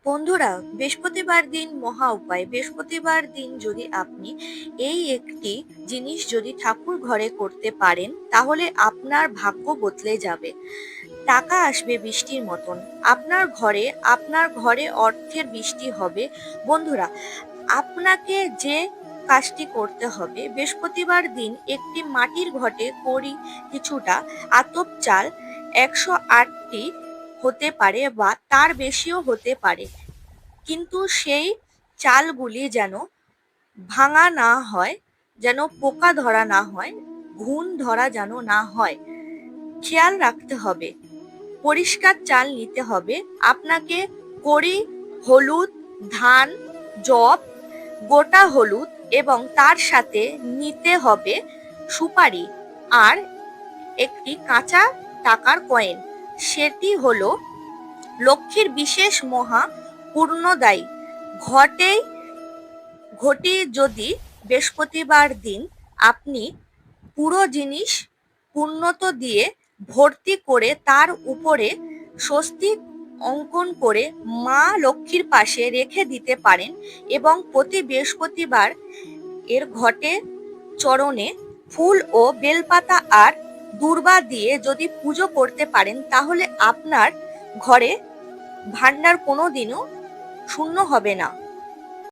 বন্ধুরা, বৃহস্পতিবার দিন মহা উপায়। বৃহস্পতিবার দিন যদি আপনি এই একটি জিনিস যদি ঠাকুর ঘরে করতে পারেন, তাহলে আপনার ভাগ্য বদলে যাবে। টাকা আসবে বৃষ্টির মতন। আপনার ঘরে অর্থের বৃষ্টি হবে। বন্ধুরা, আপনাকে যে কাজটি করতে হবে, বৃহস্পতিবার দিন একটি মাটির ঘটে করি কিছুটা আতপ চাল, 108টি হতে পারে বা তার বেশিও হতে পারে, কিন্তু সেই চালগুলি যেন ভাঙা না হয়, যেন পোকা ধরা না হয়, ঘুণ ধরা যেন না হয়, খেয়াল রাখতে হবে। পরিষ্কার চাল নিতে হবে। আপনাকে কড়ি, হলুদ, ধান, যব, গোটা হলুদ এবং তার সাথে নিতে হবে সুপারি আর একটি কাঁচা টাকার কয়েন। সেটি হলো লক্ষ্মীর বিশেষ মহা পূর্ণদায়ী। ঘটে ঘটি যদি বৃহস্পতিবার দিন আপনি পুরো জিনিস পূর্ণত দিয়ে ভর্তি করে তার উপরে স্বস্তিক অঙ্কন করে মা লক্ষ্মীর পাশে রেখে দিতে পারেন, এবং প্রতি বৃহস্পতিবার এর ঘটে চরণে ফুল ও বেলপাতা আর দূর্বা দিয়ে যদি পুজো করতে পারেন, তাহলে আপনার ঘরে ভান্ডার কোনোদিনও শূন্য হবে না।